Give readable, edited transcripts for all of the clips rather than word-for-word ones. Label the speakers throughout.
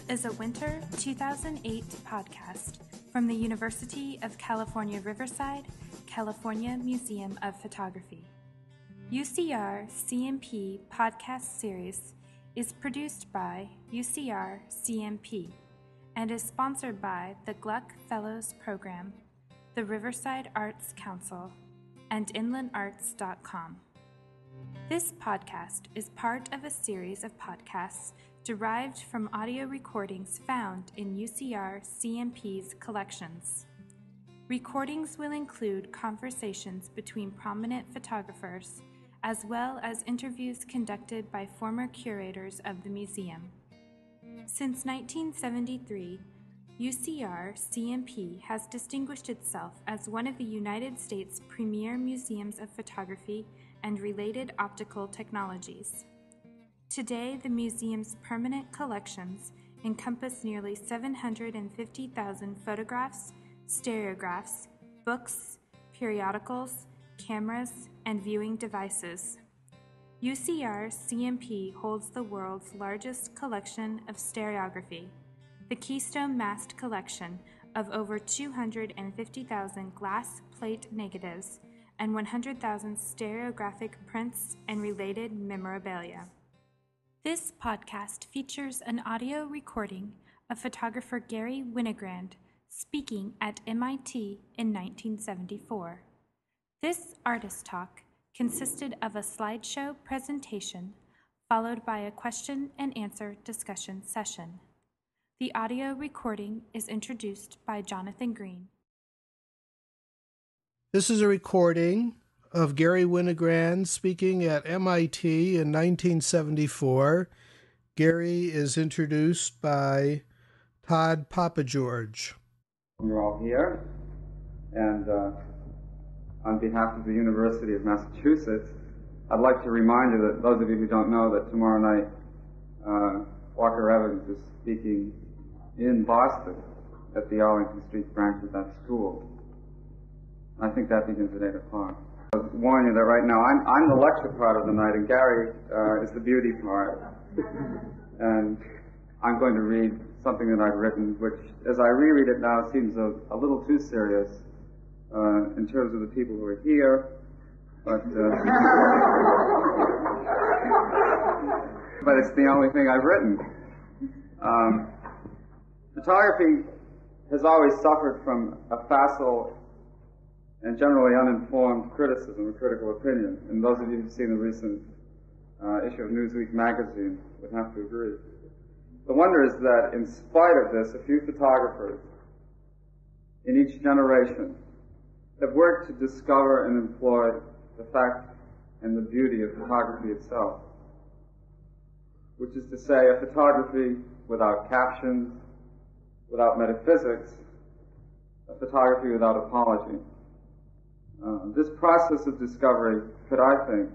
Speaker 1: is a winter 2008 podcast from the University of California, Riverside, California Museum of Photography. UCR CMP podcast series is produced by UCR CMP and is sponsored by the Gluck Fellows Program, the Riverside Arts Council, and inlandarts.com. This podcast is part of a series of podcasts derived from audio recordings found in UCR CMP's collections. Recordings will include conversations between prominent photographers, as well as interviews conducted by former curators of the museum. Since 1973, UCR CMP has distinguished itself as one of the United States' premier museums of photography and related optical technologies. Today, the museum's permanent collections encompass nearly 750,000 photographs, stereographs, books, periodicals, cameras, and viewing devices. UCR CMP holds the world's largest collection of stereography, the Keystone Massed Collection of over 250,000 glass plate negatives and 100,000 stereographic prints and related memorabilia. This podcast features an audio recording of photographer Garry Winogrand speaking at MIT in 1974. This artist talk consisted of a slideshow presentation followed by a question and answer discussion session. The audio recording is introduced by Jonathan Green.
Speaker 2: This is a recording of Garry Winogrand speaking at MIT in 1974. Garry is introduced by Todd Papageorge.
Speaker 3: You're all here, and on behalf of the University of Massachusetts, I'd like to remind you that those of you who don't know that tomorrow night Walker Evans is speaking in Boston at the Arlington Street branch of that school. I think that begins at 8 o'clock. I'll warn you that right now I'm the lecture part of the night, and Garry is the beauty part. And I'm going to read something that I've written, which, as I reread it now, seems a little too serious in terms of the people who are here. But but it's the only thing I've written. Photography has always suffered from a facile and generally uninformed criticism or critical opinion, and those of you who've seen the recent issue of Newsweek magazine would have to agree. The wonder is that in spite of this, a few photographers in each generation have worked to discover and employ the fact and the beauty of photography itself, which is to say, a photography without captions, without metaphysics, a photography without apology. This process of discovery could, I think,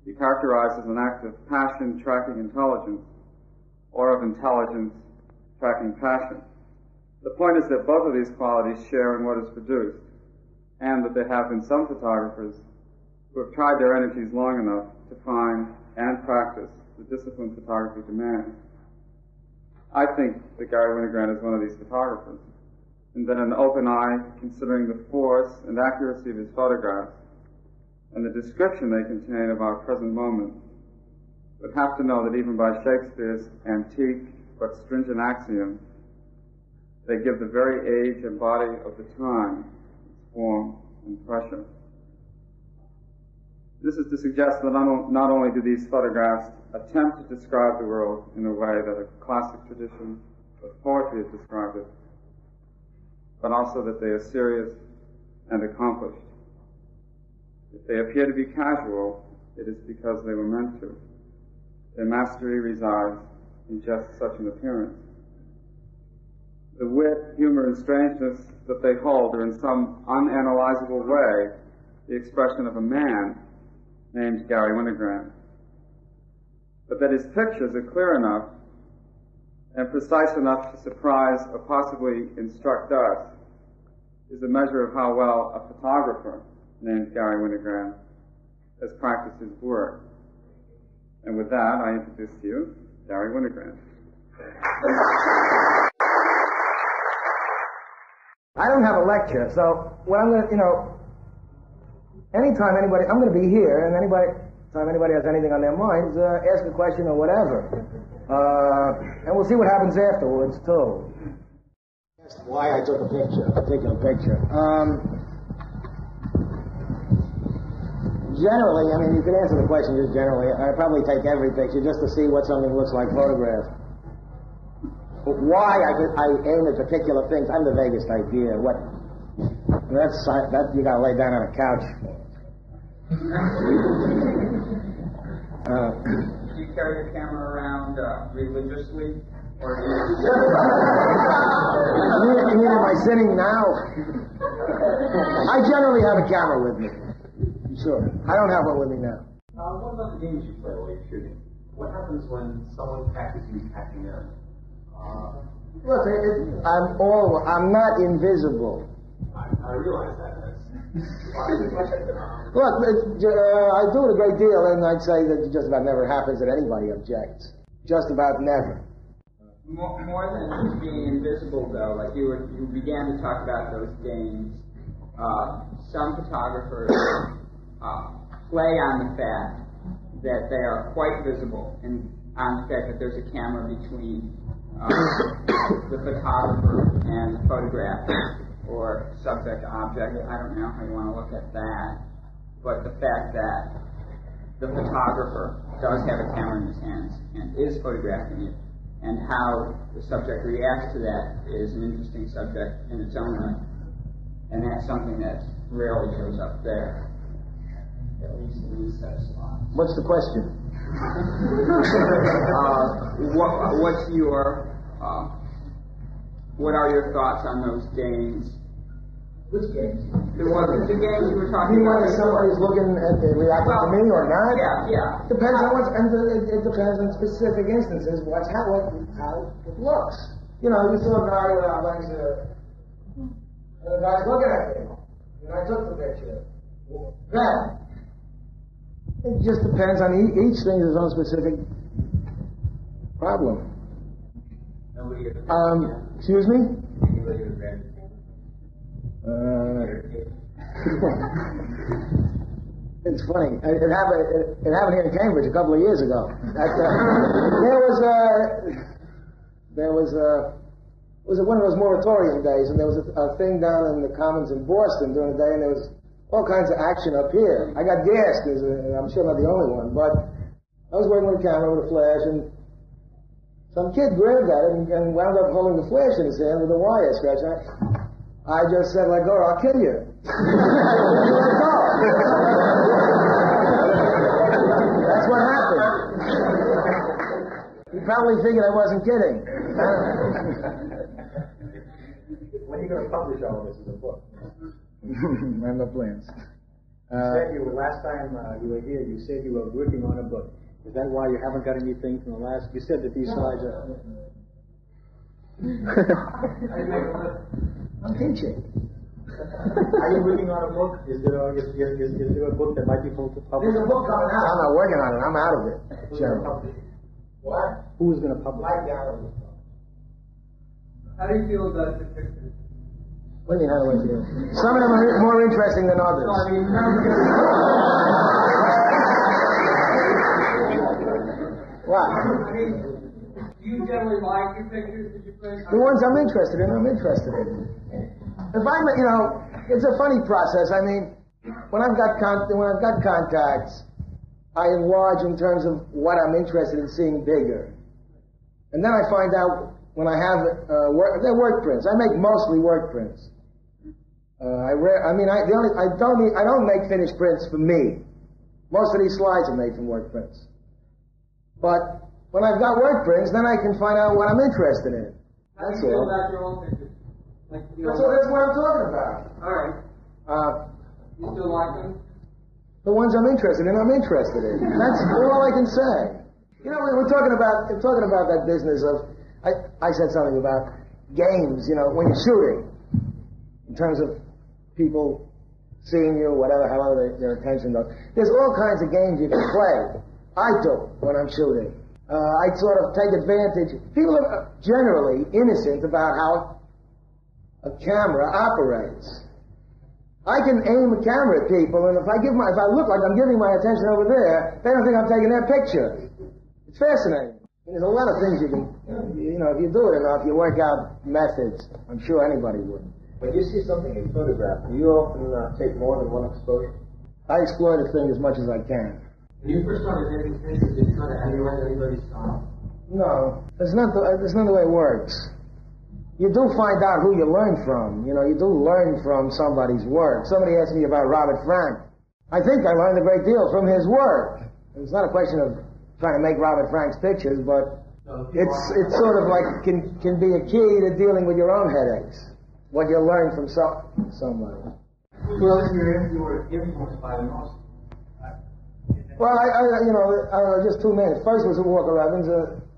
Speaker 3: be characterized as an act of passion tracking intelligence, or of intelligence tracking passion. The point is that both of these qualities share in what is produced, and that there have been some photographers who have tried their energies long enough to find and practice the discipline photography demands. I think that Garry Winogrand is one of these photographers, and that an open eye, considering the force and accuracy of his photographs and the description they contain of our present moment, would have to know that even by Shakespeare's antique but stringent axiom, they give the very age and body of the time its form and pressure. This is to suggest that not only do these photographs attempt to describe the world in a way that a classic tradition of poetry has described it, but also that they are serious and accomplished. If they appear to be casual, it is because they were meant to. Their mastery resides in just such an appearance. The wit, humor, and strangeness that they hold are in some unanalyzable way the expression of a man named Garry Winogrand. But that his pictures are clear enough and precise enough to surprise or possibly instruct us is a measure of how well a photographer named Garry Winogrand has practiced his work. And with that, I introduce to you Garry Winogrand.
Speaker 4: don't have a lecture, so what I'm going to, anytime anybody, I'm going to be here, and anytime anybody has anything on their minds, ask a question or whatever. And we'll see what happens afterwards, too. That's why I took a particular picture. Generally, I mean, you can answer the question just generally. I probably take every picture just to see what something looks like photographed. But why I aim at particular things, I have the vaguest idea. That you got to lay down on a couch.
Speaker 5: Do you carry your camera around religiously? Or do
Speaker 4: you mean, am I sitting now? I generally have a camera with me. Sure. I don't have one with me now.
Speaker 6: What about the games you play while you're shooting? What happens when someone catches you packing in?
Speaker 4: Look, I'm not invisible.
Speaker 6: I realize that.
Speaker 4: Look, I do it a great deal, and I'd say that it just about never happens that anybody objects. Just about never.
Speaker 5: More than being invisible, though, like you began to talk about those games. Some photographers play on the fact that they are quite visible, and on the fact that there's a camera between the photographer and the photograph, or subject-object. I don't know how you want to look at that, but the fact that the photographer does have a camera in his hands and is photographing it, and how the subject reacts to that is an interesting subject in its own right, and that's something that rarely shows up there. At least in these set of slides.
Speaker 4: What's the question?
Speaker 5: What are your thoughts on those games?
Speaker 4: Which games?
Speaker 5: The games you were talking about.
Speaker 4: Whether somebody's looking at reacting to me or not?
Speaker 5: Yeah.
Speaker 4: Depends on it depends on specific instances. How it looks. You saw a guy without legs, and the guy's looking at me, and I took the picture. Then. It just depends on each thing has its own specific problem. Excuse me? It's funny. It happened here in Cambridge a couple of years ago. There was one of those moratorium days, and there was a thing down in the Commons in Boston during the day, and there was all kinds of action up here. I got gassed, I'm sure I'm not the only one, but I was working with a camera with a flash, and some kid grabbed at it and wound up holding the flash in his hand with a wire scratch. I just said, let go or I'll kill you. That's what happened. He probably figured I wasn't kidding.
Speaker 6: When are you going to publish all of this as a book?
Speaker 4: I have no plans.
Speaker 6: Last time you were here, you said you were working on a book. Is that why you haven't got anything from the last? You said that these slides are.
Speaker 4: I'm teaching.
Speaker 6: Are you working on a book? Is there a book that might be published?
Speaker 4: There's a book coming out. I'm not working on it. I'm out of it.
Speaker 6: Who's going to publish it?
Speaker 4: What?
Speaker 6: Who's going to publish it?
Speaker 5: How do you feel about the pictures?
Speaker 4: What do you mean, how do I feel? Some of them are more interesting than others. What?
Speaker 5: Do you generally like your pictures that you play?
Speaker 4: The ones I'm interested in, I'm interested in. If I'm, it's a funny process. I mean, when I've got contacts, I enlarge in terms of what I'm interested in seeing bigger. And then I find out when I have they're work prints. I make mostly work prints. I don't make finished prints for me. Most of these slides are made from work prints. But when I've got work prints, then I can find out what I'm interested in.
Speaker 5: How do you feel about your own pictures?
Speaker 4: That's what I'm talking about.
Speaker 5: All right. You still like them?
Speaker 4: The ones I'm interested in, I'm interested in. That's all I can say. We're talking about that business of. I said something about games. When you're shooting, in terms of people seeing you, whatever, however their attention goes. There's all kinds of games you can play. I do when I'm shooting. I sort of take advantage. People are generally innocent about how a camera operates. I can aim a camera at people, and if I look like I'm giving my attention over there, they don't think I'm taking their picture. It's fascinating. There's a lot of things you can, if you do it enough, you work out methods. I'm sure anybody would.
Speaker 6: When you see something in photograph, do you often take more than one exposure?
Speaker 4: I explore the thing as much as I can.
Speaker 6: When you first started taking pictures, did you try to analyze anybody's style?
Speaker 4: No, that's not the way it works. You do find out who you learn from. You do learn from somebody's work. Somebody asked me about Robert Frank. I think I learned a great deal from his work. It's not a question of trying to make Robert Frank's pictures, but it's sort of like can be a key to dealing with your own headaches. What you learn from somebody.
Speaker 6: Well, you were influenced by the most.
Speaker 4: Well, I just two men. First was Walker Evans,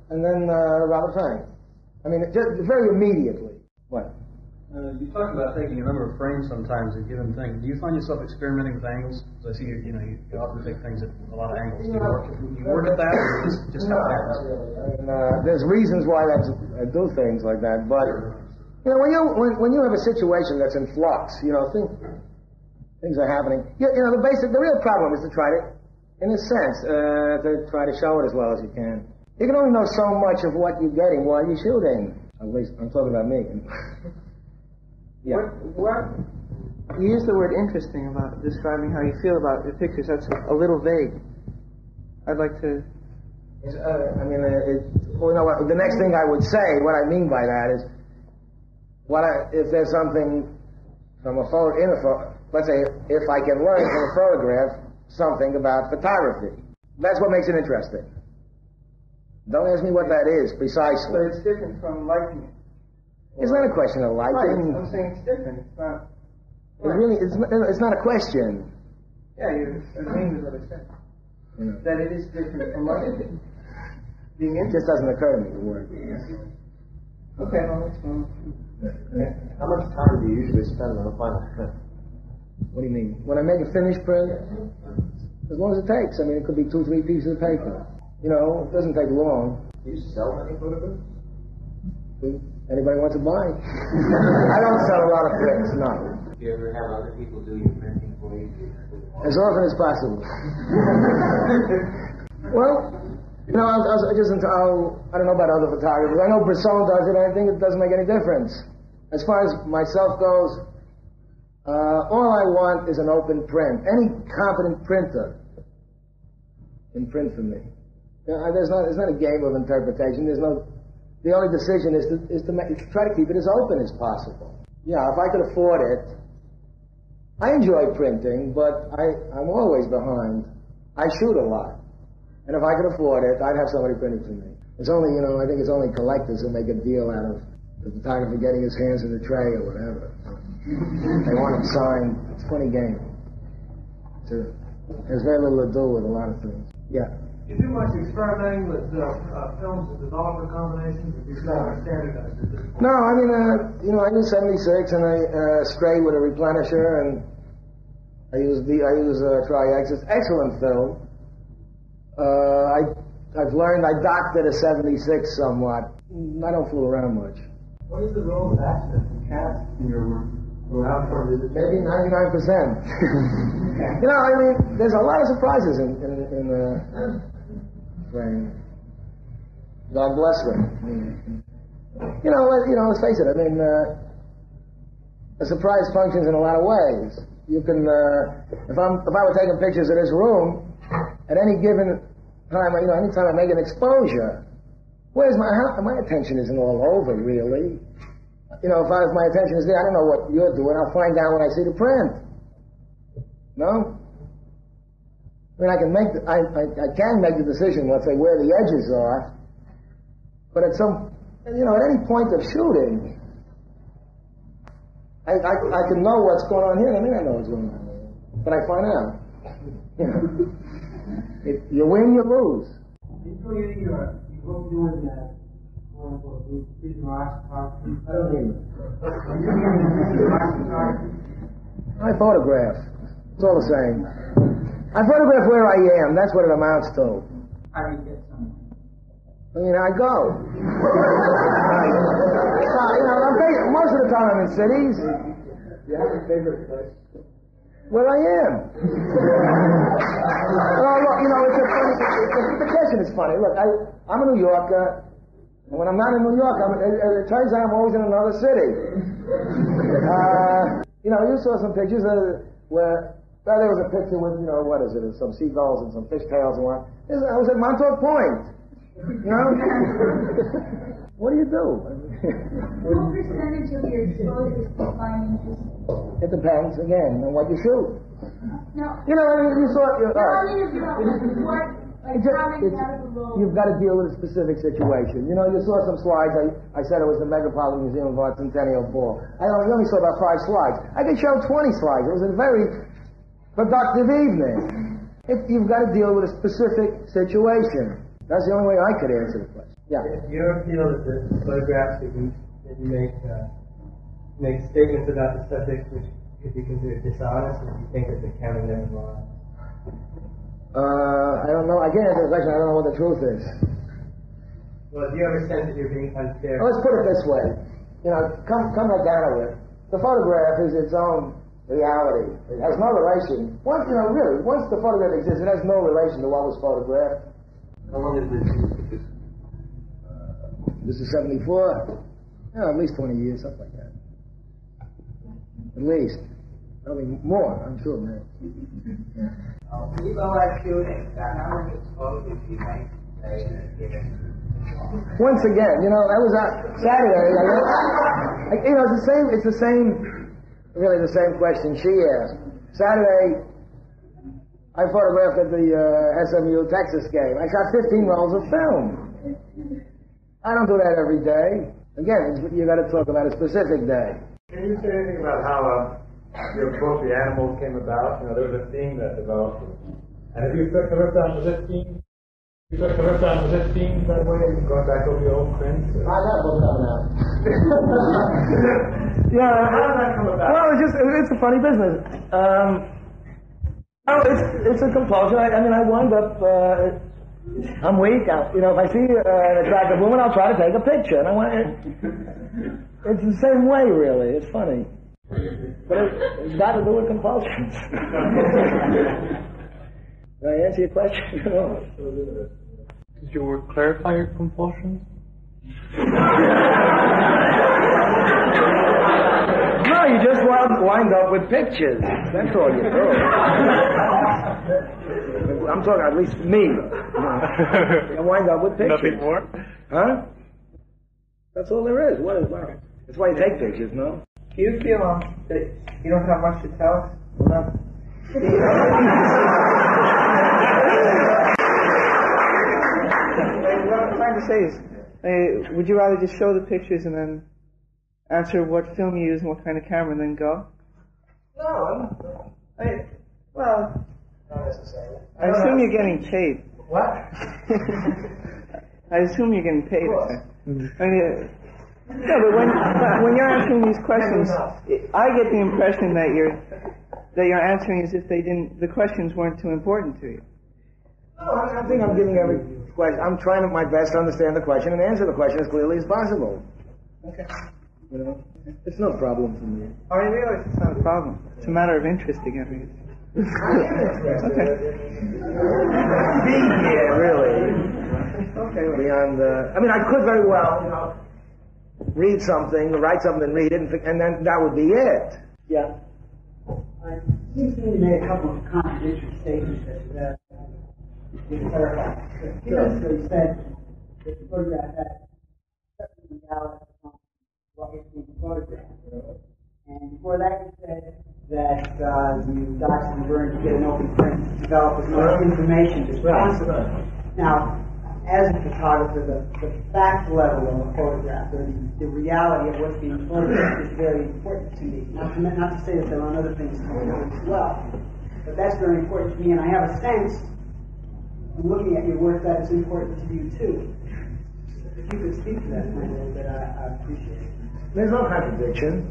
Speaker 4: and then Robert Frank. I mean, just very immediately. What?
Speaker 7: You talk about taking a number of frames sometimes at given things. Do you find yourself experimenting with angles? So I see you often take things at a lot of angles. Do you work at that, or just how it happens?
Speaker 4: There's reasons why I do things like that, but when you have a situation that's in flux, things are happening. The real problem is to try to, in a sense, to try to show it as well as you can. You can only know so much of what you're getting while you're shooting. At least I'm talking about me. Yeah.
Speaker 8: What you use the word interesting about describing how you feel about your pictures. That's a little vague. I'd like to.
Speaker 4: The next thing I would say, what I mean by that is, if there's something from let's say, if I can learn from a photograph something about photography, that's what makes it interesting. Don't ask me what that is precisely.
Speaker 8: But it's different from liking it.
Speaker 4: It's not a question of liking.
Speaker 8: Right. I'm saying it's different. It's not.
Speaker 4: It's not a question.
Speaker 8: Yeah, you're agreeing with what I said. That it is different from liking it.
Speaker 4: It just doesn't occur to me, the word.
Speaker 8: Okay, well, that's fine.
Speaker 6: How much time do you usually spend on a final print?
Speaker 4: What do you mean? When I make a finished print, as long as it takes. It could be 2-3 pieces of paper. It doesn't take long.
Speaker 6: Do you sell any photographs?
Speaker 4: Anybody wants to buy? I don't sell a lot of prints, no.
Speaker 6: Do you ever have other people do your printing for you?
Speaker 4: As often as possible. Well, I don't know about other photographers. I know Bresson does it, and I think it doesn't make any difference. As far as myself goes, all I want is an open print. Any competent printer can print for me. There's not a game of interpretation. The only decision is to try to keep it as open as possible. Yeah, if I could afford it, I enjoy printing, but I'm always behind. I shoot a lot, and if I could afford it, I'd have somebody print it for me. It's only, I think it's only collectors who make a deal out of the photographer getting his hands in the tray or whatever. They want it signed. It's a funny game. There's very little to do with a lot of things. Yeah.
Speaker 9: You do much experimenting with films and developer combinations, or you kind of standardized at this point?
Speaker 4: No, I use 76 and I strayed with a replenisher, and I use Tri-X. It's excellent film. I've learned I docked at a 76 somewhat. I don't fool around much.
Speaker 9: What is the role of accident and cast in your work? Or how far is it?
Speaker 4: Maybe 99%. There's a lot of surprises in frame. God bless them. Let's face it. A surprise functions in a lot of ways. You can, if I were taking pictures of this room, at any given time, anytime I make an exposure, my attention isn't all over, really. If my attention is there, I don't know what you're doing. I'll find out when I see the print. No? I can make the decision, let's say, where the edges are, but at any point of shooting, I can know what's going on here. I know what's going on here, but I find out. You win, you lose.
Speaker 9: You hope doing that. I don't
Speaker 4: need it. I photograph. It's all the same. I photograph where I am. That's what it amounts to.
Speaker 5: How do you get somewhere?
Speaker 4: I go. Most of the time I'm in cities.
Speaker 6: You have a favorite place?
Speaker 4: Where I am. Oh, look, you know, the question is funny. Look, I'm a New Yorker, and when I'm not in New York, it turns out I'm always in another city. You know, you saw some pictures where there was a picture with, you know, what is it, some seagulls and some fishtails and what. I was at Montauk Point. You know? What do you do?
Speaker 10: What percentage of your exposures do you find interesting?
Speaker 4: It depends, again, on what you shoot.
Speaker 10: No.
Speaker 4: You know, I mean, you saw... You've got to deal with a specific situation. You know, you saw some slides. I said it was the Metropolitan Museum of Art Centennial Ball. I only saw about 5 slides. I could show 20 slides. It was a very productive evening. You've got to deal with a specific situation. That's the only way I could answer the question. Yeah.
Speaker 11: Do you ever feel that the photographs that you make statements about the subject which could be considered dishonest, or do you think that the camera never lies?
Speaker 4: I don't know. I can't answer the question. I don't know what the truth is.
Speaker 11: Well, do you ever sense that you're being unfair?
Speaker 4: Let's put it this way. You know, come right down to it. The photograph is its own reality. It has no relation. Once the photograph exists, it has no relation to what was photographed.
Speaker 11: How long has this?
Speaker 4: This is 74. Yeah, at least 20 years, something like that. At least. Probably more, I'm sure, man.
Speaker 5: When you go out shooting, how many exposures do you make in a given?
Speaker 4: Once again, you know, I was out Saturday. You know, it's the same. Really, the same question she asked. Saturday, I photographed at the SMU Texas game. I shot 15 rolls of film. I don't do that every day. Again, you got to talk about a specific day.
Speaker 6: Can you say anything about how your book, The Animals, came about? You know, there was a theme that developed. And if you took the rift down to this theme, that way, going back over your old prints?
Speaker 4: I got a book coming out.
Speaker 6: Yeah, how did that come about?
Speaker 4: Well, it's a funny business. It's a compulsion. I mean, I wind up, I'm weak. You know, if I see an attractive woman, I'll try to take a picture. And it's the same way, really. It's funny. But it's got to do with compulsions. Did I answer your question?
Speaker 12: Did your work clarify your compulsions?
Speaker 4: No, you just wind up with pictures. That's all you do. I'm talking, at least me. You wind up with pictures.
Speaker 12: Nothing more?
Speaker 4: Huh? That's all there is. That's why you take pictures, no?
Speaker 8: Do you feel that you don't have much to tell us? No. What I'm trying to say is, would you rather just show the pictures and then answer what film you use and what kind of camera and then go?
Speaker 4: No.
Speaker 8: Well,
Speaker 4: Not necessarily.
Speaker 8: I assume you're getting paid.
Speaker 4: What?
Speaker 8: I assume you're getting paid. I mean, no, but when you're answering these questions, I get the impression that you're answering as if the questions weren't too important to you.
Speaker 4: No, I think I'm giving every question. I'm trying my best to understand the question and answer the question as clearly as possible.
Speaker 8: Okay.
Speaker 4: You know, it's no problem for me.
Speaker 8: Oh, I realize it's not a problem. It's a matter of interest again. Okay.
Speaker 4: Being here, really. Okay. Beyond, I mean, I could very well, you know, read something, write something and read it, and then that would be it. Yeah.
Speaker 13: It seems to me you made a couple of contradictory statements that you clarified. You said that the photograph had certain reality from what was being photographed. And before that you said that you got some burn to get an open print to develop as much information as possible. Now, as a photographer, the fact level of a photograph, the reality of what's being photographed is very important to me. Not to say that there aren't other things going on as well, but that's very important to me, and I have a sense, from looking at your work, that it's important to you too. If you could speak to that a little bit, I'd appreciate it.
Speaker 4: There's no contradiction.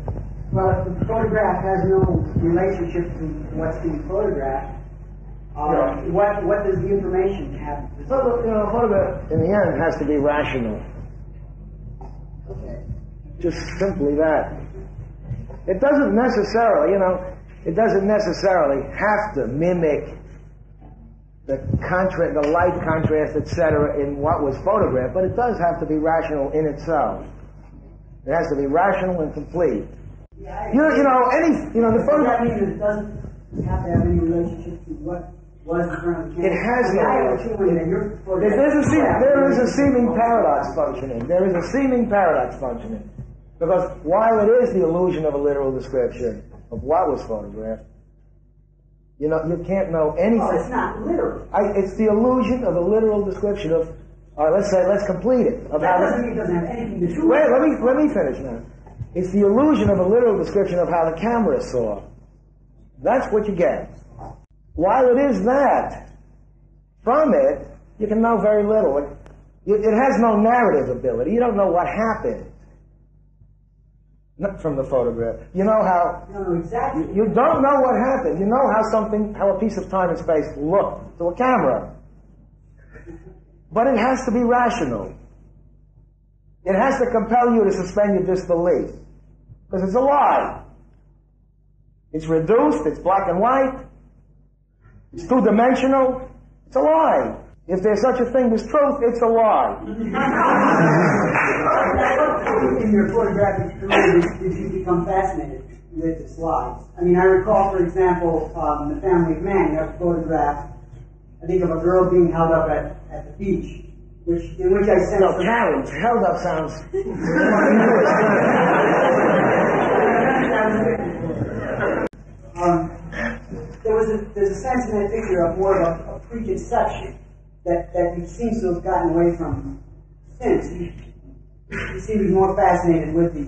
Speaker 13: Well, if the photograph has no relationship to what's being photographed, what does the information have?
Speaker 4: Well, you know, a photograph in the end has to be rational.
Speaker 13: Okay.
Speaker 4: Just simply that. It doesn't necessarily, it doesn't necessarily have to mimic the light contrast, etc., in what was photographed, but it does have to be rational in itself. It has to be rational and complete.
Speaker 13: Yeah,
Speaker 4: the photograph.
Speaker 13: That means it doesn't have to have any relationship to what was in front of the camera.
Speaker 4: It has no. There is a seeming paradox functioning. There is a seeming paradox functioning. Because while it is the illusion of a literal description of what was photographed, you can't know anything.
Speaker 13: Oh, it's not literal.
Speaker 4: It's the illusion of a literal description of, let's complete it.
Speaker 13: That doesn't mean it doesn't have anything to do with
Speaker 4: it. Wait, let me finish now. It's the illusion of a literal description of how the camera saw. That's what you get. While it is that, from it, you can know very little. It has no narrative ability. You don't know what happened. Not from the photograph. You know how...
Speaker 13: No, exactly.
Speaker 4: You don't know what happened. You know how a piece of time and space looked to a camera. But it has to be rational. It has to compel you to suspend your disbelief. Because it's a lie. It's reduced, it's black and white, it's two-dimensional, it's a lie. If there's such a thing as truth, it's a lie.
Speaker 13: In your photographic career, did you become fascinated with the slides? I mean, I recall, for example, in The Family of Man, you have a photograph, I think, of a girl being held up at the beach, in which I sensed...
Speaker 4: No, carriage. Held up sounds...
Speaker 13: There's a sense in that picture of more of a preconception that he seems to have gotten away from since. He seems to be more fascinated with the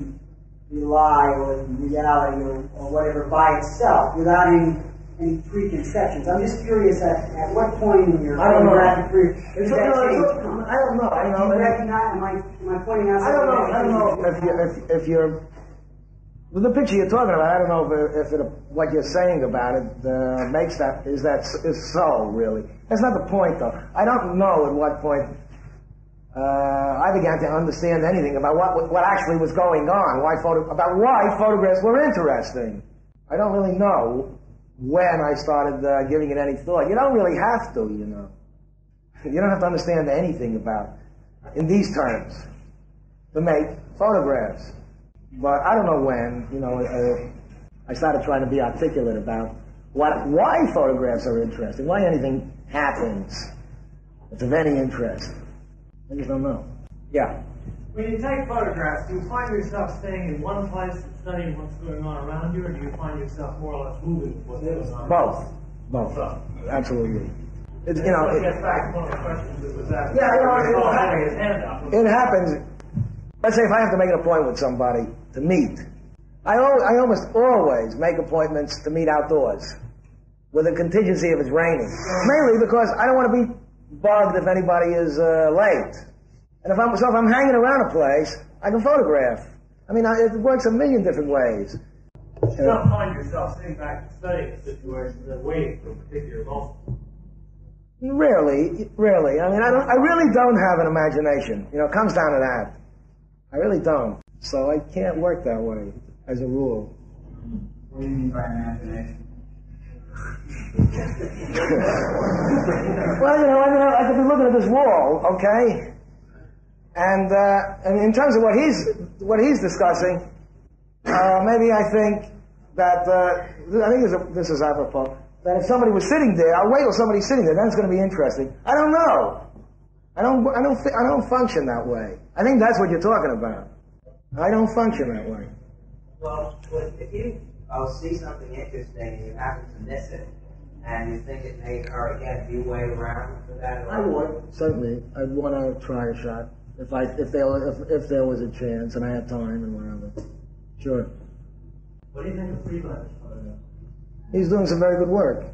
Speaker 13: lie or the reality or whatever by itself, without any preconceptions. I'm just curious at what point in your photographic career did that change come?
Speaker 4: I don't know.
Speaker 13: Do you recognize? Am I pointing out something?
Speaker 4: I don't know if you're... With the picture you're talking about, I don't know if what you're saying about it is so, really. That's not the point, though. I don't know at what point I began to understand anything about what actually was going on, about why photographs were interesting. I don't really know when I started giving it any thought. You don't really have to, You don't have to understand anything about, in these terms, to make photographs. But I don't know when, I started trying to be articulate about why photographs are interesting, why anything happens that's of any interest. I just don't know. Yeah.
Speaker 9: When you take photographs, do you find yourself staying in one place and studying what's going on around you, or do you find yourself more or less moving with what's going on?
Speaker 4: Both. Absolutely. It
Speaker 9: gets back to one of the questions that was asked.
Speaker 4: It happens. Let's say if I have to make an appointment with somebody to meet, I almost always make appointments to meet outdoors, with a contingency of it's raining. Mainly because I don't want to be bugged if anybody is late. And if I'm hanging around a place, I can photograph. I mean, it works a million different ways.
Speaker 9: You don't find yourself sitting back and studying a situation and waiting for a particular moment.
Speaker 4: Really. I mean, I really don't have an imagination. It comes down to that. I really don't. So I can't work that way, as a rule.
Speaker 5: What do you mean by imagination?
Speaker 4: Well, I could be looking at this wall, okay? And in terms of what he's discussing, maybe I think that, this is apropos, that if somebody was sitting there, I'll wait till somebody's sitting there, then it's going to be interesting. I don't know. I don't function that way. I think that's what you're talking about. I don't function that way.
Speaker 14: Well, if you see something interesting and you happen to miss it, and you think it may occur again, do you wait around for that?
Speaker 4: I would, certainly. I'd want to try a shot if there was a chance and I had time and whatever. Sure.
Speaker 9: What do you think of Freeland?
Speaker 4: He's doing some very good work.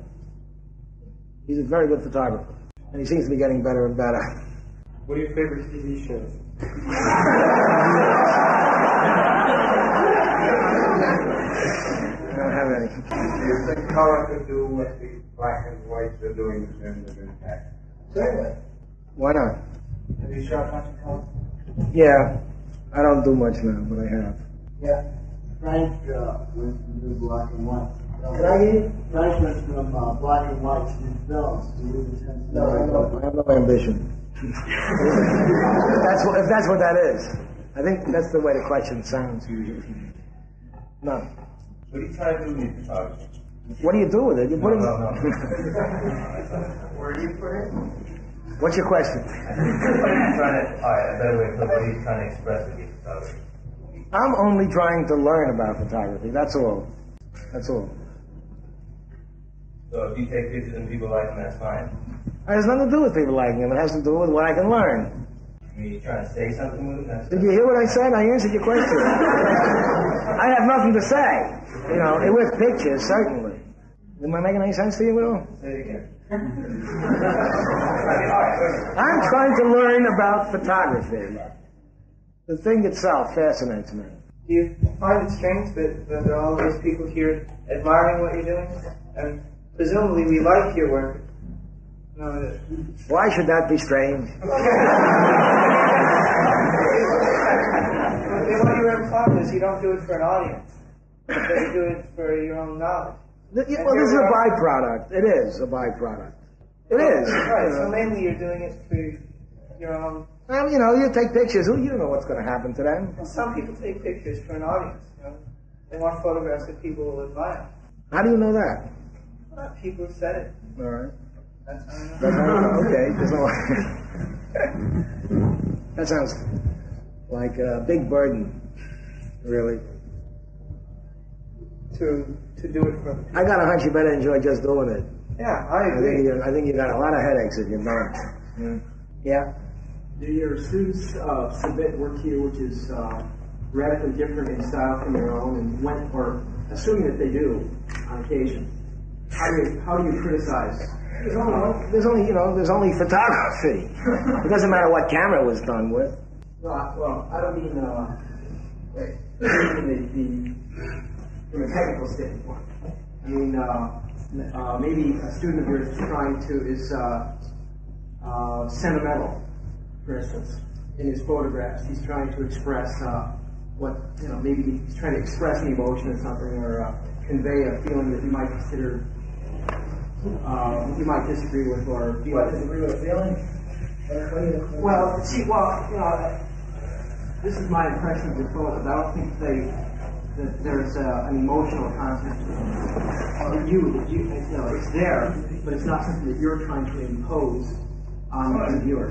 Speaker 4: He's a very good photographer, and he seems to be getting better and better.
Speaker 12: What are your favorite TV shows?
Speaker 4: I don't have any.
Speaker 15: Do you think color could do what the black and whites are doing in terms of impact?
Speaker 4: Certainly. Why not?
Speaker 15: Have you shot much in color?
Speaker 4: Yeah. I don't do much now, but I have.
Speaker 15: Yeah.
Speaker 13: Frank went from doing black and white.
Speaker 4: Can I hear you?
Speaker 13: Frank went from black and white to do films. Do you intend to?
Speaker 4: No, I have no ambition. If that's what that is. I think that's the way the question sounds usually. No.
Speaker 15: What are you trying to do with your photography?
Speaker 4: What do you do with it? You put it.
Speaker 15: No.
Speaker 14: Where do you put it?
Speaker 4: What's your question?
Speaker 15: A better way to put it, what are you trying to express with your photography?
Speaker 4: I'm only trying to learn about photography. That's all. That's all.
Speaker 15: So if you take pictures and people like them, that's fine.
Speaker 4: It has nothing to do with people liking them. It has to do with what I can learn.
Speaker 15: I mean, you're trying to say something with them?
Speaker 4: Did you hear what I said? I answered your question. I have nothing to say. You know, with pictures, certainly. Am I making any sense to you at all?
Speaker 15: Say it again.
Speaker 4: I'm trying to learn about photography. The thing itself fascinates me.
Speaker 8: Do you find it strange that there are all these people here admiring what you're doing? And presumably we like your work. No,
Speaker 4: why should that be strange?
Speaker 8: What you're implying is you don't do it for an audience, but you do it for your own knowledge.
Speaker 4: Well, this is a byproduct. It is a byproduct. It is.
Speaker 8: Right, so mainly you're doing it for your own...
Speaker 4: Well, you know, you take pictures. You don't know what's going to happen to them.
Speaker 8: Well, some people take pictures for an audience, you know. They want photographs that people will admire.
Speaker 4: How do you know that?
Speaker 8: Well, people have said it.
Speaker 4: All right.
Speaker 8: That's how I know.
Speaker 4: That's how you know. Okay. That sounds like a big burden, really.
Speaker 8: To do it for...
Speaker 4: I got a hunch you better enjoy just doing it.
Speaker 8: Yeah, I agree.
Speaker 4: I think you got a lot of headaches if you don't. Yeah?
Speaker 16: Do your students submit work to you which is radically different in style from your own, and when, or assuming that they do on occasion, how do you criticize?
Speaker 4: There's only photography. It doesn't matter what camera it was done with.
Speaker 16: Well, I don't mean from a technical standpoint. I mean, maybe a student of yours is sentimental, for instance, in his photographs. He's trying to express maybe he's trying to express an emotion or something, or convey a feeling that you might consider, you might disagree with, or
Speaker 4: you might disagree with a feeling.
Speaker 16: This is my impression of the photos. I don't think that there's an emotional content or it's there, but it's not something that you're trying to impose on the viewer.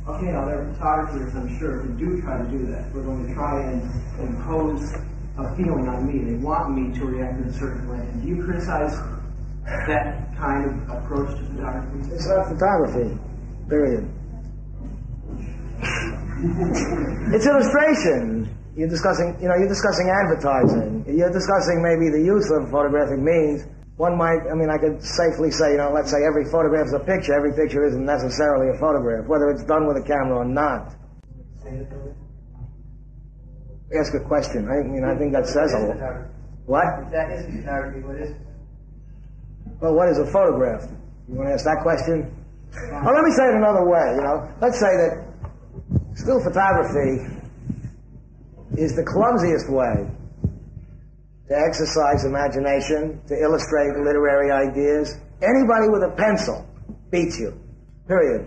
Speaker 16: Okay, now there are photographers, I'm sure, who do try to do that. We're going to try and impose a feeling on me. They want me to react in a certain way. And do you criticize that kind of approach to photography?
Speaker 4: It's not photography, period. It's illustration. You're discussing advertising. You're discussing maybe the use of photographic means. One might, I could safely say, let's say every photograph is a picture. Every picture isn't necessarily a photograph, whether it's done with a camera or not. Ask a question. I think that says a lot. What?
Speaker 8: That isn't photography. What is it?
Speaker 4: Well, what is a photograph? You want to ask that question? Well, let me say it another way. Let's say that still photography is the clumsiest way to exercise imagination, to illustrate literary ideas. Anybody with a pencil beats you, period.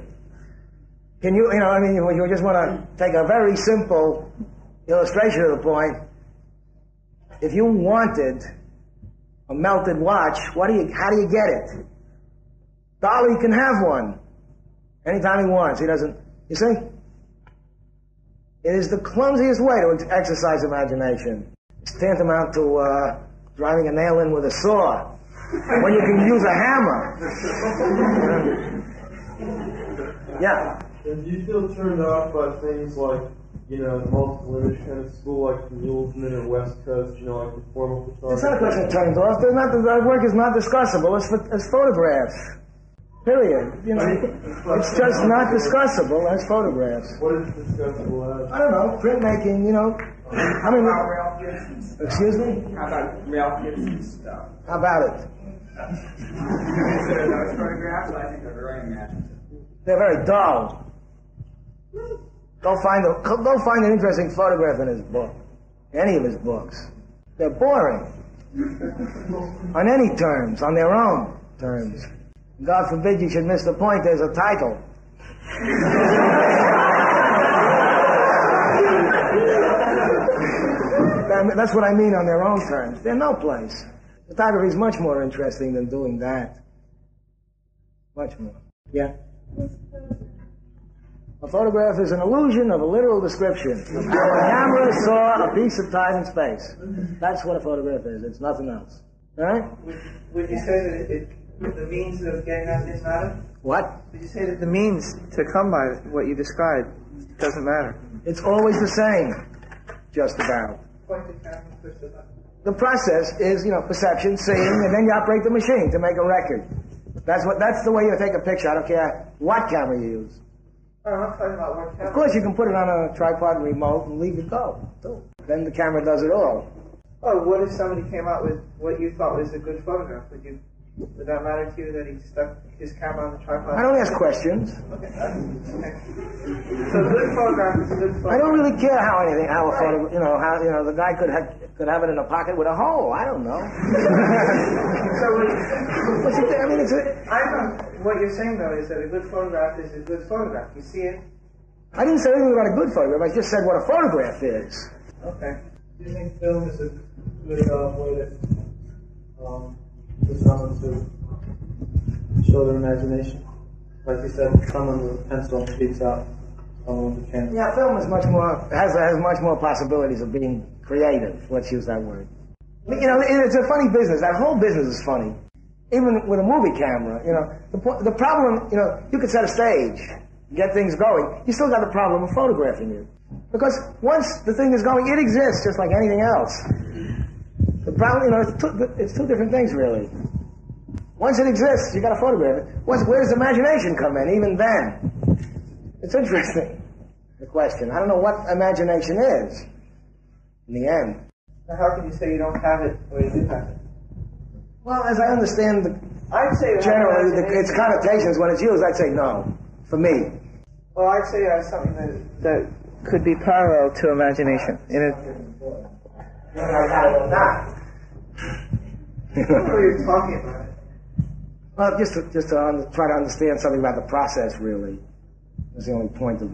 Speaker 4: Can you, you just want to take a very simple illustration of the point. If you wanted a melted watch, how do you get it? Dolly can have one anytime he wants. He doesn't, you see? It is the clumsiest way to exercise imagination. It's tantamount to driving a nail in with a saw when you can use a hammer. Yeah.
Speaker 12: And do you feel turned off by things like, multiple image kind of school, like the Muleman or West Coast, like the formal photography?
Speaker 4: It's not a question of turned off. Their work is not discussable as photographs. Period. It's just not discussable as photographs.
Speaker 12: What is discussable as?
Speaker 4: I don't know. Printmaking,
Speaker 5: How about Ralph Gibson stuff?
Speaker 4: Excuse me?
Speaker 5: How about Ralph Gibson stuff?
Speaker 4: How about it?
Speaker 5: Consider those photographs? I think they're very imaginative.
Speaker 4: They're very dull. Go find an interesting photograph in his book. Any of his books. They're boring. On any terms, on their own terms. God forbid you should miss the point, there's a title. That's what I mean on their own terms. They're no place. Photography is much more interesting than doing that. Much more. Yeah? A photograph is an illusion of a literal description of how a camera saw a piece of time and space. That's what a photograph is. It's nothing else. All right?
Speaker 16: Would you say that the means of getting that didn't matter?
Speaker 4: What?
Speaker 8: Would you say that the means to come by what you described doesn't matter?
Speaker 4: It's always the same, just about.
Speaker 16: Point the camera, push the button.
Speaker 4: The process is, perception, seeing, and then you operate the machine to make a record. That's the way you take a picture. I don't care what camera you use.
Speaker 16: I'm not talking about what camera.
Speaker 4: Of course, you can put it on a tripod remote and leave it go. Then the camera does it all.
Speaker 16: Oh, what if somebody came out with what you thought was a good photograph? Would that matter to you that he stuck his camera on the tripod?
Speaker 4: I don't ask questions.
Speaker 16: Okay. So a good photograph is a good photograph.
Speaker 4: I don't really care how a photograph, the guy could have it in a pocket with a hole. I don't know.
Speaker 16: What you're saying though is that a good photograph is a good photograph. You see it.
Speaker 4: I didn't say anything about a good photograph. I just said what a photograph is.
Speaker 16: Okay.
Speaker 11: Do you think film is a good way for someone to show their imagination? Like you said, someone with a pencil speaks out, someone with a camera.
Speaker 4: Yeah, film is has much more possibilities of being creative. Let's use that word. It's a funny business. That whole business is funny. Even with a movie camera, the problem, you could set a stage, get things going. You still got the problem of photographing it. Because once the thing is going, it exists just like anything else. The problem, it's two different things really. Once it exists, you got to photograph it. Where does imagination come in? Even then, it's interesting. The question. I don't know what imagination is. In the end.
Speaker 16: Now how can you say you don't have it when you do have it?
Speaker 4: Well, as I understand,
Speaker 16: I'd say
Speaker 4: generally its connotations when it's used, I'd say no. For me.
Speaker 16: Well, I'd say that's something
Speaker 8: that could be parallel to imagination.
Speaker 16: What are you talking about?
Speaker 4: Well, just to try to understand something about the process, really. That's the only point of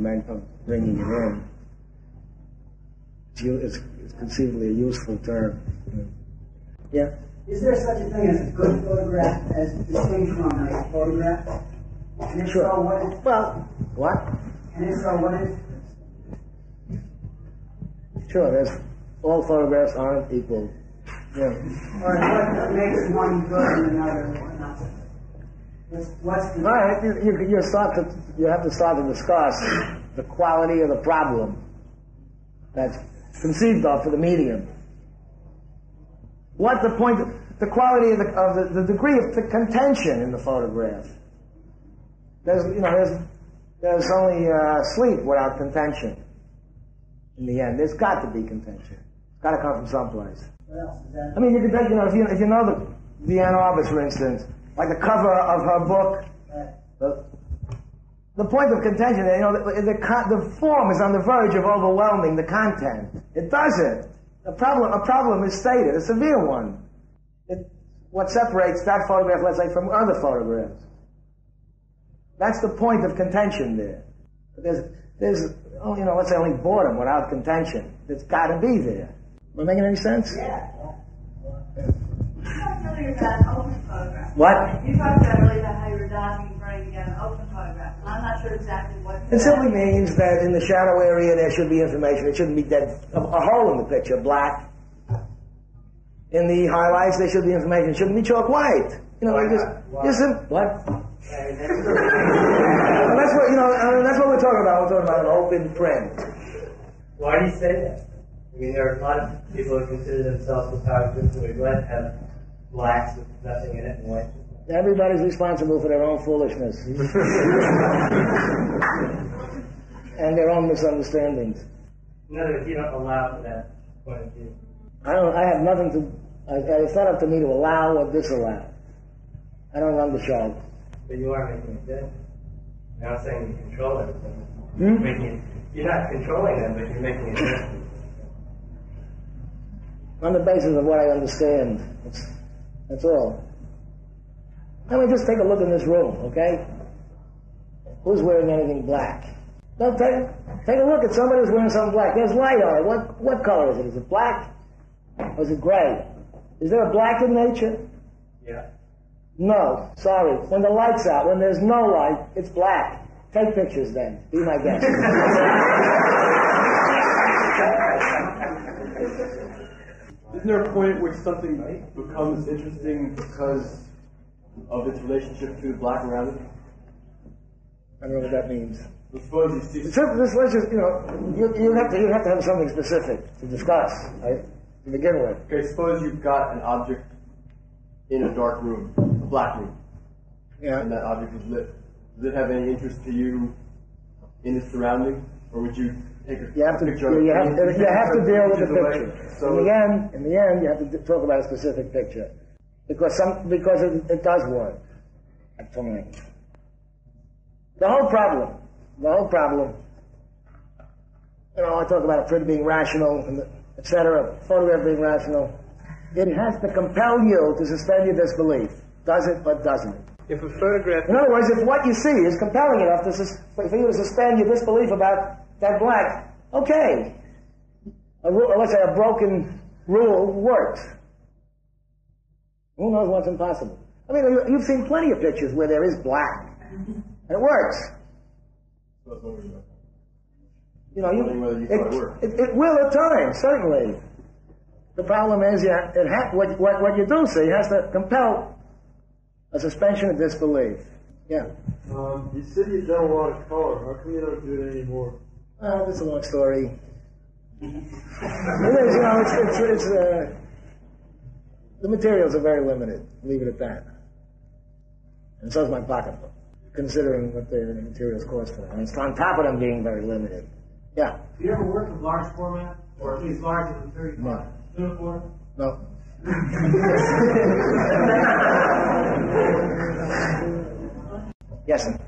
Speaker 4: bringing it in. It's conceivably a useful term. Yeah?
Speaker 13: Is there such a thing as a good photograph as distinct from a photograph? And if
Speaker 4: Sure.
Speaker 13: so, what is?
Speaker 4: Well, what?
Speaker 13: And if so, what is?
Speaker 4: Sure, all photographs aren't equal. Yeah.
Speaker 13: Or what makes one good and another not? What's the...
Speaker 4: All right, you have to start to discuss the quality of the problem that's conceived of for the medium. What the point, the quality of the degree of the contention in the photograph. There's only sleep without contention. In the end, there's got to be contention. It's got to come from someplace.
Speaker 13: What else is that?
Speaker 4: I mean, you could take, if you know the Ann Arbor, for instance, like the cover of her book, the point of contention, the form is on the verge of overwhelming the content. It doesn't. A problem is stated, a severe one. What separates that photograph, let's say, from other photographs. That's the point of contention there. There's let's say only boredom without contention. It's got to be there. Am I making any sense?
Speaker 10: Yeah. You talked earlier about an open photograph.
Speaker 4: What?
Speaker 10: You talked earlier about how you were diving and trying to get an open photograph. And I'm not sure exactly what.
Speaker 4: It simply means that in the shadow area there should be information. It shouldn't be dead. A hole in the picture, black. In the highlights there should be information. It shouldn't be chalk white. What? That's what we're talking about. We're talking about an open print.
Speaker 11: Why do you say that? I mean, there are a lot of people who consider themselves photographers who would let have blacks with nothing in it and white.
Speaker 4: Everybody's responsible for their own foolishness. And their own misunderstandings.
Speaker 11: In other words, you don't allow for that point of view.
Speaker 4: I have nothing to... It's not up to me to allow or disallow. I don't run the show.
Speaker 11: But you are making it good. You're not saying you control everything. You're not controlling them, but you're making it good.
Speaker 4: on the basis of what I understand. That's all. I mean, just take a look in this room, okay? Who's wearing anything black? No, take a look at somebody who's wearing something black. There's light on it. What color is it? Is it black? Or is it gray? Is there a black in nature?
Speaker 11: Yeah.
Speaker 4: No, sorry. When the light's out, when there's no light, it's black. Take pictures then. Be my guest.
Speaker 12: Isn't there a point at which something becomes interesting because of its relationship to the black around it?
Speaker 4: I don't know what that means.
Speaker 12: I suppose you see.
Speaker 4: Let's just, you have to have something specific to discuss, right? To begin with.
Speaker 12: Okay, suppose you've got an object in a dark room, a black room.
Speaker 4: Yeah.
Speaker 12: And that object is lit. Does it have any interest to you in its surroundings, or would you take a picture?
Speaker 4: You have to deal with the picture.
Speaker 12: So
Speaker 4: in the end, you have to talk about a specific picture, because it does work. For me. The whole problem. I talk about a print being rational, etc. Photograph being rational. It has to compel you to suspend your disbelief. Does it, but doesn't it?
Speaker 11: If a photograph...
Speaker 4: In other words, if what you see is compelling enough for you to suspend your disbelief about that black, okay. Let's say a broken rule works. Who knows what's impossible? I mean, you've seen plenty of pictures where there is black, and it works. It will at times, certainly. The problem is, what you do see has to compel a suspension of disbelief. Yeah.
Speaker 12: You said you've done a lot of color. How come you don't do it anymore?
Speaker 4: Well, that's a long story. The materials are very limited. Leave it at that. And so is my pocketbook, considering what the materials cost for them. And it's on top of them being very limited. Yeah.
Speaker 9: Do you ever work with large format, or at least larger than 35?
Speaker 4: No.
Speaker 9: Uniform?
Speaker 4: No. Yes, sir.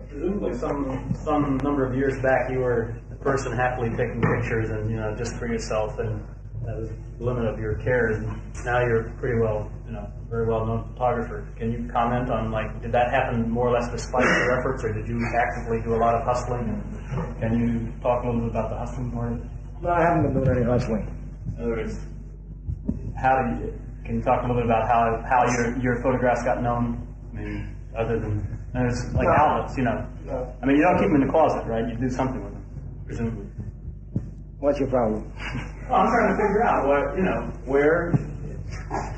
Speaker 7: Presumably, some number of years back, you were a person happily taking pictures and just for yourself, and that was the limit of your cares. And now you're pretty well, very well-known photographer. Can you comment on did that happen more or less despite your efforts, or did you actively do a lot of hustling? And can you talk a little bit about the hustling part of it?
Speaker 4: No, I haven't been doing any hustling.
Speaker 7: In other words, can you talk a little bit about how your photographs got known? I mean, other than it's like outlets, No. I mean, you don't keep them in the closet, right? You do something with them, presumably.
Speaker 4: What's your problem?
Speaker 7: Well, I'm trying to figure out where. I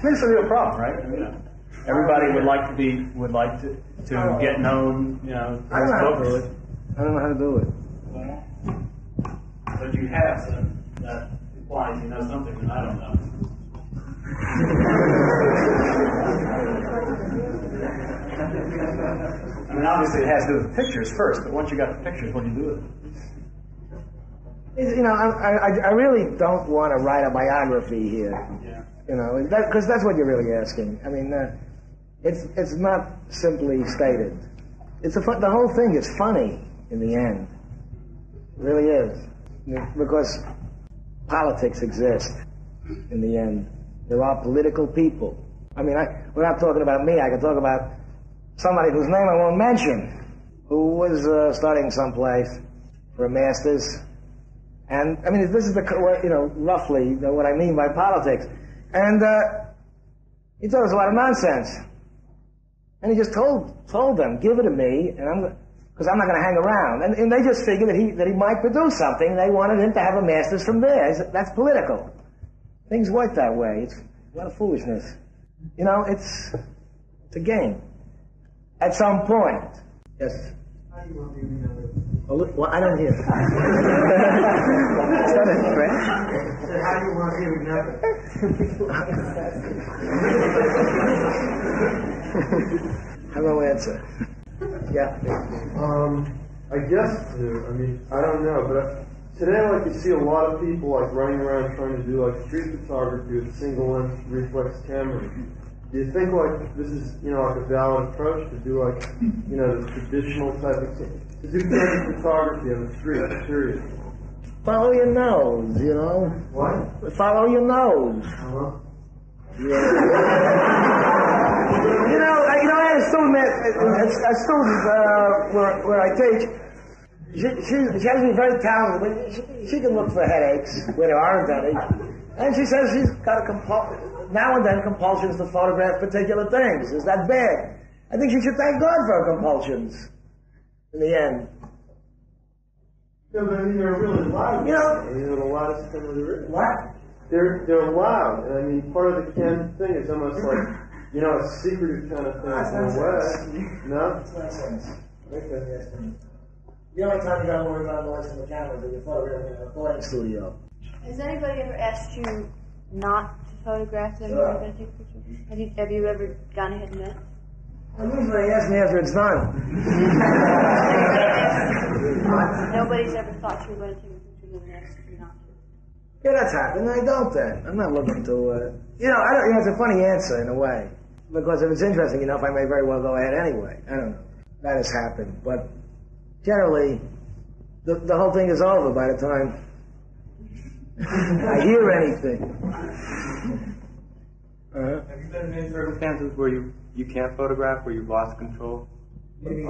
Speaker 7: mean, it's a real problem, right? Everybody would like to get known.
Speaker 4: I don't know how to do it. I don't know how to do it.
Speaker 7: But you have, so that implies you know something, and I don't know. I mean, obviously it has to do with pictures first, but once you got the pictures, what do you do with it?
Speaker 4: I really don't want to write a biography here.
Speaker 7: Yeah.
Speaker 4: Because that's what you're really asking. I mean, it's not simply stated. The whole thing is funny in the end. It really is. Because politics exist in the end. There are political people. I mean, we're not talking about me. I can talk about somebody whose name I won't mention, who was studying someplace for a master's. And, I mean, this is roughly what I mean by politics. And he told us a lot of nonsense. And he just told them, give it to me, because I'm not going to hang around. And they just figured that he might produce something. They wanted him to have a master's from there. That's political. Things work that way. It's a lot of foolishness. It's a game. At some point. Yes?
Speaker 11: How do you want to be remembered?
Speaker 4: Well, I don't hear.
Speaker 11: Is that in French? How do you want to be remembered?
Speaker 4: I won't answer. Yeah.
Speaker 12: I guess to. I mean, I don't know, but today, you see a lot of people running around trying to do street photography with single lens reflex cameras. Do you think this is a valid approach to do the traditional type of to do candid photography on the street? Period.
Speaker 4: Follow your nose, you know?
Speaker 12: What?
Speaker 4: Follow your nose. Yeah. I had a student where I teach. She has to be very talented, but she can look for headaches where there aren't any. And she says she's got now and then compulsions to photograph particular things. Is that bad? I think she should thank God for her compulsions in the end.
Speaker 12: Yeah, but I mean, they're really loud.
Speaker 4: You know?
Speaker 12: There's a lot of stuff that there is.
Speaker 4: What?
Speaker 12: They're loud. And I mean, part of the Ken thing is almost like, a secretive kind of thing in a way. No?
Speaker 4: That's nonsense. The only time you gotta worry about noise from the camera is if you're photographing in a recording studio.
Speaker 10: Has anybody ever asked you not to photograph them when you're going to take pictures? Have you ever gone ahead and met?
Speaker 4: Well, usually they ask me after it's done.
Speaker 10: Nobody's ever thought you were going to take pictures and asked you not to?
Speaker 4: Yeah, that's happened. I don't then. I'm not looking to, it's a funny answer in a way. Because if it's interesting enough, I may very well go ahead anyway. I don't know. That has happened. But generally, the whole thing is over by the time I hear anything.
Speaker 17: Have you been in any circumstances where you can't photograph, where you've lost control?
Speaker 4: In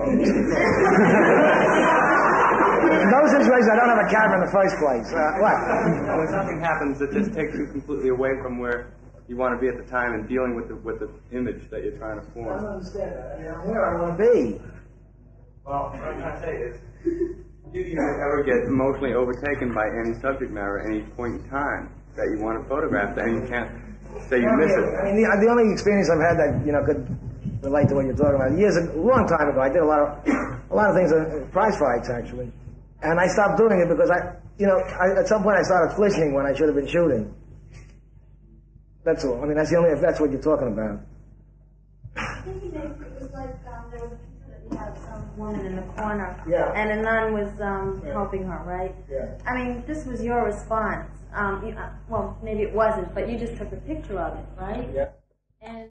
Speaker 4: those situations, I don't have a camera in the first place. What?
Speaker 17: When something happens that just takes you completely away from where you want to be at the time and dealing with the image that you're trying to
Speaker 4: I
Speaker 17: form.
Speaker 4: don't understand that. I mean, I'm where I want to be.
Speaker 17: Well, what I'm trying to say is, do you ever get emotionally overtaken by any subject matter at any point in time that you want to photograph that you can't say you miss it?
Speaker 4: I mean, the only experience I've had that could relate to what you're talking about. A long time ago, I did a lot of things, prize fights actually, and I stopped doing it because at some point I started flinching when I should have been shooting. That's all. I mean, if that's what you're talking about.
Speaker 10: I think it was like there was a picture that you had of some woman in the corner,
Speaker 4: Yeah.
Speaker 10: and a nun was helping her, right?
Speaker 4: Yeah.
Speaker 10: I mean, this was your response. Well, maybe it wasn't, but you just took a picture of it, right?
Speaker 4: Yeah.